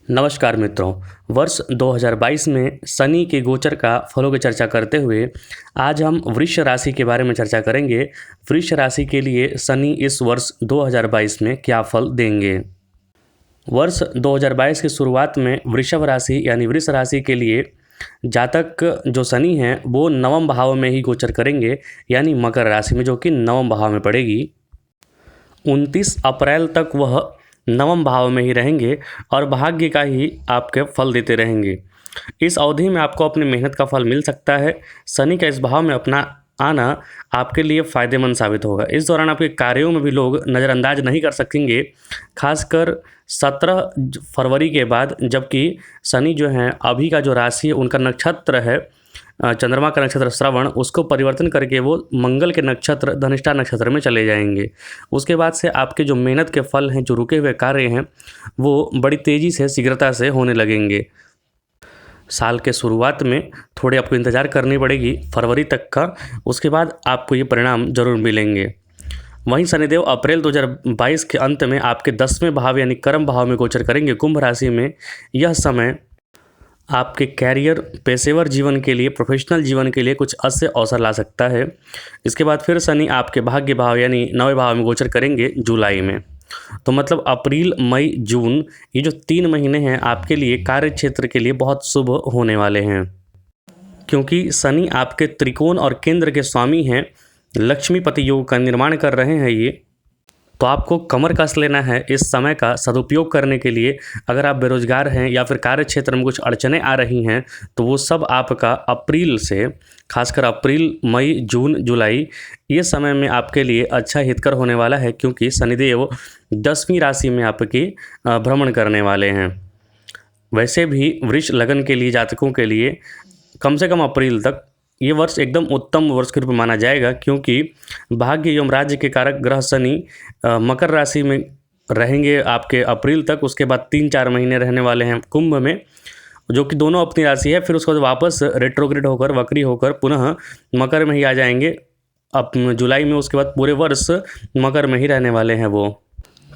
नमस्कार मित्रों। वर्ष 2022 में शनि के गोचर का फलों की चर्चा करते हुए आज हम वृष राशि के बारे में चर्चा करेंगे। वृष राशि के लिए शनि इस वर्ष 2022 में क्या फल देंगे। वर्ष 2022 की शुरुआत में वृषभ राशि यानी वृष राशि के लिए जातक जो शनि हैं वो नवम भाव में ही गोचर करेंगे, यानी मकर राशि में, जो कि नवम भाव में पड़ेगी। 29 अप्रैल तक वह नवम भाव में ही रहेंगे और भाग्य का ही आपके फल देते रहेंगे। इस अवधि में आपको अपनी मेहनत का फल मिल सकता है। शनि का इस भाव में अपना आना आपके लिए फ़ायदेमंद साबित होगा। इस दौरान आपके कार्यों में भी लोग नज़रअंदाज नहीं कर सकेंगे, खासकर 17 फरवरी के बाद, जबकि शनि जो है अभी का जो राशि है उनका नक्षत्र है चंद्रमा का नक्षत्र श्रवण, उसको परिवर्तन करके वो मंगल के नक्षत्र धनिष्ठा नक्षत्र में चले जाएंगे। उसके बाद से आपके जो मेहनत के फल हैं, जो रुके हुए कार्य हैं, वो बड़ी तेज़ी से शीघ्रता से होने लगेंगे। साल के शुरुआत में थोड़े आपको इंतज़ार करनी पड़ेगी फरवरी तक का, उसके बाद आपको ये परिणाम ज़रूर मिलेंगे। वहीं शनिदेव अप्रैल 2022 के अंत में आपके 10वें भाव यानी कर्म भाव में गोचर करेंगे, कुंभ राशि में। यह समय आपके कैरियर, पेशेवर जीवन के लिए, प्रोफेशनल जीवन के लिए कुछ अच्छे अवसर ला सकता है। इसके बाद फिर शनि आपके भाग्य भाव यानी 9वें भाव में गोचर करेंगे जुलाई में। तो मतलब अप्रैल, मई, जून, ये जो 3 महीने हैं आपके लिए कार्य क्षेत्र के लिए बहुत शुभ होने वाले हैं, क्योंकि शनि आपके त्रिकोण और केंद्र के स्वामी हैं। लक्ष्मीपति योग का निर्माण कर रहे हैं ये। तो आपको कमर कस लेना है इस समय का सदुपयोग करने के लिए। अगर आप बेरोजगार हैं या फिर कार्य क्षेत्र में कुछ अड़चनें आ रही हैं, तो वो सब आपका अप्रैल से, खासकर अप्रैल, मई, जून, जुलाई, ये समय में आपके लिए अच्छा हितकर होने वाला है, क्योंकि शनिदेव 10वीं राशि में आपकी भ्रमण करने वाले हैं। वैसे भी वृष लगन के लिए जातकों के लिए कम से कम अप्रैल तक ये वर्ष एकदम उत्तम वर्ष के रूप में माना जाएगा, क्योंकि भाग्य एवं राज्य के कारक ग्रह शनि मकर राशि में रहेंगे आपके अप्रैल तक। उसके बाद 3-4 महीने रहने वाले हैं कुंभ में, जो कि दोनों अपनी राशि है। फिर उसके बाद वापस रेट्रोग्रेड होकर, वक्री होकर पुनः मकर में ही आ जाएंगे अब जुलाई में। उसके बाद पूरे वर्ष मकर में ही रहने वाले हैं वो।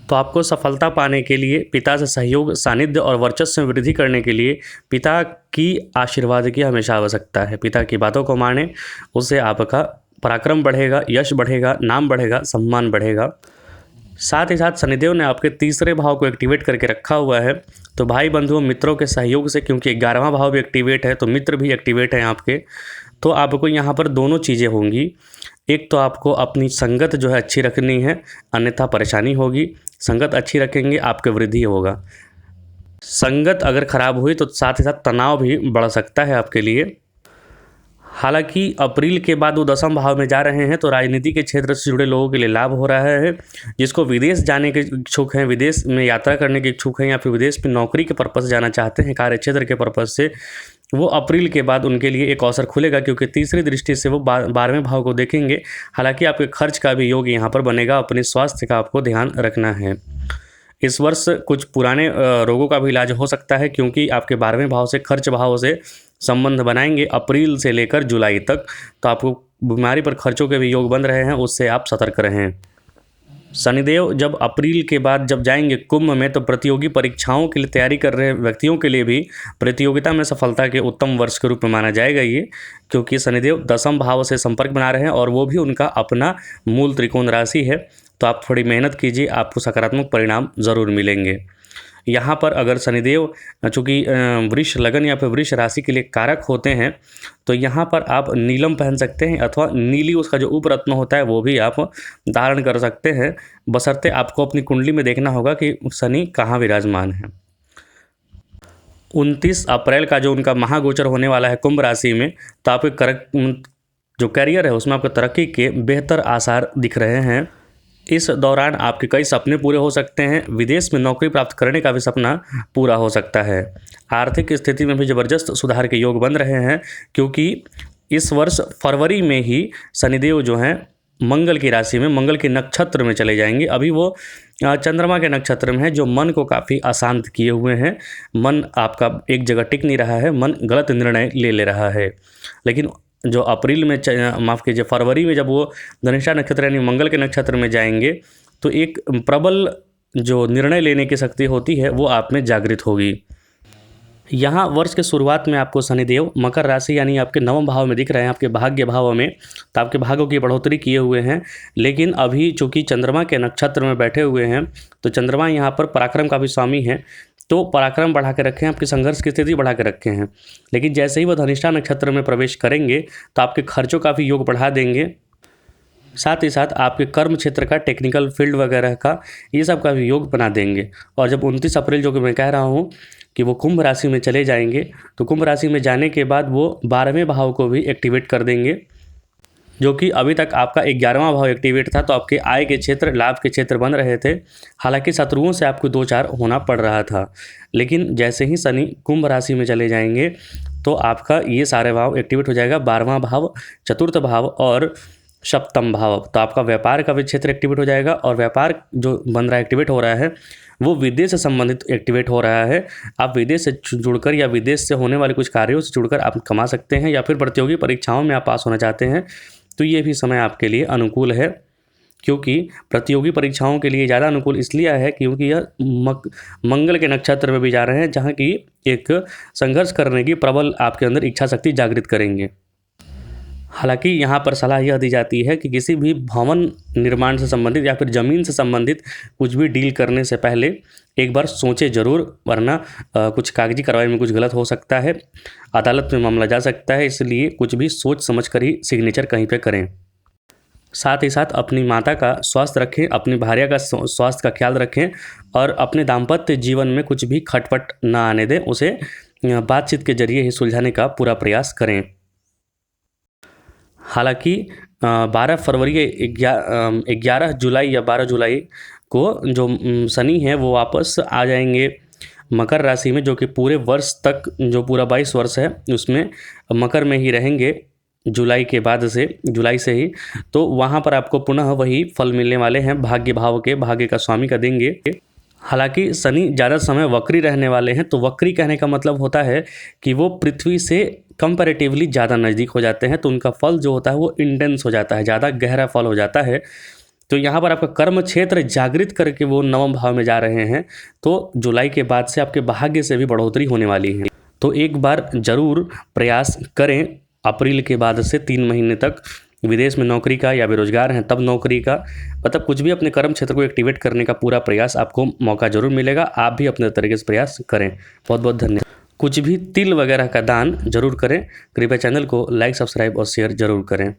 तो आपको सफलता पाने के लिए, पिता से सहयोग, सानिध्य और वर्चस्व में वृद्धि करने के लिए पिता की आशीर्वाद की हमेशा आवश्यकता है। पिता की बातों को माने, उससे आपका पराक्रम बढ़ेगा, यश बढ़ेगा, नाम बढ़ेगा, सम्मान बढ़ेगा। साथ ही साथ शनिदेव ने आपके 3रे भाव को एक्टिवेट करके रखा हुआ है। तो भाई बंधुओं मित्रों के सहयोग से, क्योंकि 11वां भाव भी एक्टिवेट है, तो मित्र भी एक्टिवेट हैं आपके, तो आपको यहाँ पर दोनों चीज़ें होंगी। एक तो आपको अपनी संगत जो है अच्छी रखनी है, अन्यथा परेशानी होगी। संगत अच्छी रखेंगे, आपके वृद्धि होगा। संगत अगर खराब हुई तो साथ ही साथ तनाव भी बढ़ सकता है आपके लिए। हालांकि अप्रैल के बाद वो 10वें भाव में जा रहे हैं, तो राजनीति के क्षेत्र से जुड़े लोगों के लिए लाभ हो रहा है। जिसको विदेश जाने के इच्छुक हैं, विदेश में यात्रा करने के इच्छुक हैं, या फिर विदेश में नौकरी के पर्पज़ से जाना चाहते हैं, कार्य क्षेत्र के पर्पज़ से, वो अप्रैल के बाद उनके लिए एक अवसर खुलेगा, क्योंकि 3री दृष्टि से वो 12वें भाव को देखेंगे। हालांकि आपके खर्च का भी योग यहाँ पर बनेगा। अपने स्वास्थ्य का आपको ध्यान रखना है। इस वर्ष कुछ पुराने रोगों का भी इलाज हो सकता है, क्योंकि आपके 12वें भाव से, खर्च भाव से संबंध बनाएंगे अप्रैल से लेकर जुलाई तक। तो आपको बीमारी पर खर्चों के भी योग बन रहे हैं, उससे आप सतर्क रहें। शनिदेव जब अप्रैल के बाद जब जाएंगे कुंभ में, तो प्रतियोगी परीक्षाओं के लिए तैयारी कर रहे व्यक्तियों के लिए भी प्रतियोगिता में सफलता के उत्तम वर्ष के रूप में माना जाएगा ये, क्योंकि शनिदेव 10वें भाव से संपर्क बना रहे हैं और वो भी उनका अपना मूल त्रिकोण राशि है। तो आप थोड़ी मेहनत कीजिए, आपको सकारात्मक परिणाम ज़रूर मिलेंगे। यहाँ पर अगर शनिदेव चूँकि वृष लगन या फिर वृष राशि के लिए कारक होते हैं, तो यहाँ पर आप नीलम पहन सकते हैं, अथवा नीली उसका जो उपरत्न होता है वो भी आप धारण कर सकते हैं, बशर्ते आपको अपनी कुंडली में देखना होगा कि शनि कहाँ विराजमान है। 29 अप्रैल का जो उनका महागोचर होने वाला है कुंभ राशि में, तो आपके जो कैरियर है उसमें आपको तरक्की के बेहतर आसार दिख रहे हैं। इस दौरान आपके कई सपने पूरे हो सकते हैं। विदेश में नौकरी प्राप्त करने का भी सपना पूरा हो सकता है। आर्थिक स्थिति में भी ज़बरदस्त सुधार के योग बन रहे हैं, क्योंकि इस वर्ष फरवरी में ही शनिदेव जो हैं मंगल की राशि में, मंगल के नक्षत्र में चले जाएंगे। अभी वो चंद्रमा के नक्षत्र में है, जो मन को काफ़ी अशांत किए हुए हैं। मन आपका एक जगह टिक नहीं रहा है, मन गलत निर्णय ले रहा है। लेकिन जो अप्रैल में, माफ़ कीजिए, फरवरी में जब वो धनिष्ठा नक्षत्र यानी मंगल के नक्षत्र में जाएंगे, तो एक प्रबल जो निर्णय लेने की शक्ति होती है वो आप में जागृत होगी। यहाँ वर्ष के शुरुआत में आपको शनिदेव मकर राशि यानी आपके नवम भाव में दिख रहे हैं, आपके भाग्य भाव में, तो आपके भाग्यों की बढ़ोतरी किए हुए हैं। लेकिन अभी चूंकि चंद्रमा के नक्षत्र में बैठे हुए हैं, तो चंद्रमा यहाँ पर पराक्रम का भी स्वामी है, तो पराक्रम बढ़ा के रखे हैं, आपकी संघर्ष की स्थिति बढ़ा के रखे हैं। लेकिन जैसे ही वह धनिष्ठा नक्षत्र में प्रवेश करेंगे तो आपके खर्चों का भी योग बढ़ा देंगे। साथ ही साथ आपके कर्म क्षेत्र का, टेक्निकल फील्ड वगैरह का, ये सब का भी योग बना देंगे। और जब 29 अप्रैल जो कि मैं कह रहा हूँ कि वो कुंभ राशि में चले जाएंगे, तो कुंभ राशि में जाने के बाद वो 12वें भाव को भी एक्टिवेट कर देंगे, जो कि अभी तक आपका 11वां भाव एक्टिवेट था। तो आपके आय के क्षेत्र, लाभ के क्षेत्र बन रहे थे। हालांकि शत्रुओं से आपको 2-4 होना पड़ रहा था, लेकिन जैसे ही शनि कुंभ राशि में चले जाएंगे तो आपका ये सारे भाव एक्टिवेट हो जाएगा। 12वां भाव, चतुर्थ भाव और सप्तम भाव। तो आपका व्यापार का भी क्षेत्र एक्टिवेट हो जाएगा, और व्यापार जो बन रहा है, एक्टिवेट हो रहा है, वो विदेश से संबंधित एक्टिवेट हो रहा है। आप विदेश से जुड़कर या विदेश से होने वाले कुछ कार्यों से जुड़कर आप कमा सकते हैं, या फिर प्रतियोगी परीक्षाओं में आप पास होना चाहते हैं, तो ये भी समय आपके लिए अनुकूल है। क्योंकि प्रतियोगी परीक्षाओं के लिए ज़्यादा अनुकूल इसलिए है क्योंकि यह मंगल के नक्षत्र में भी जा रहे हैं, जहाँ की एक संघर्ष करने की प्रबल आपके अंदर इच्छा शक्ति जागृत करेंगे। हालांकि यहाँ पर सलाह यह दी जाती है कि किसी भी भवन निर्माण से संबंधित या फिर ज़मीन से संबंधित कुछ भी डील करने से पहले एक बार सोचें ज़रूर, वरना कुछ कागजी कार्रवाई में कुछ गलत हो सकता है, अदालत में मामला जा सकता है। इसलिए कुछ भी सोच समझ कर ही सिग्नेचर कहीं पे करें। साथ ही साथ अपनी माता का स्वास्थ्य रखें, अपनी भार्या का स्वास्थ्य का ख्याल रखें, और अपने दाम्पत्य जीवन में कुछ भी खटपट ना आने दें, उसे बातचीत के जरिए ही सुलझाने का पूरा प्रयास करें। हालांकि 12 फरवरी, 11 जुलाई या 12 जुलाई को जो शनि है वो वापस आ जाएंगे मकर राशि में, जो कि पूरे वर्ष तक, जो पूरा 22 वर्ष है उसमें मकर में ही रहेंगे जुलाई के बाद से, जुलाई से ही। तो वहाँ पर आपको पुनः वही फल मिलने वाले हैं, भाग्य भाव के, भाग्य का स्वामी का देंगे। हालांकि शनि ज़्यादा समय वक्री रहने वाले हैं, तो वक्री कहने का मतलब होता है कि वो पृथ्वी से कंपैरेटिवली ज़्यादा नज़दीक हो जाते हैं, तो उनका फल जो होता है वो इंटेंस हो जाता है, ज़्यादा गहरा फल हो जाता है। तो यहाँ पर आपका कर्म क्षेत्र जागृत करके वो नवम भाव में जा रहे हैं, तो जुलाई के बाद से आपके भाग्य से भी बढ़ोतरी होने वाली है। तो एक बार ज़रूर प्रयास करें अप्रैल के बाद से 3 महीने तक, विदेश में नौकरी का या बेरोजगार हैं तब नौकरी का, मतलब कुछ भी अपने कर्म क्षेत्र को एक्टिवेट करने का पूरा प्रयास, आपको मौका जरूर मिलेगा। आप भी अपने तरीके से प्रयास करें। बहुत बहुत धन्यवाद। कुछ भी तिल वगैरह का दान जरूर करें। कृपया चैनल को लाइक, सब्सक्राइब और शेयर जरूर करें।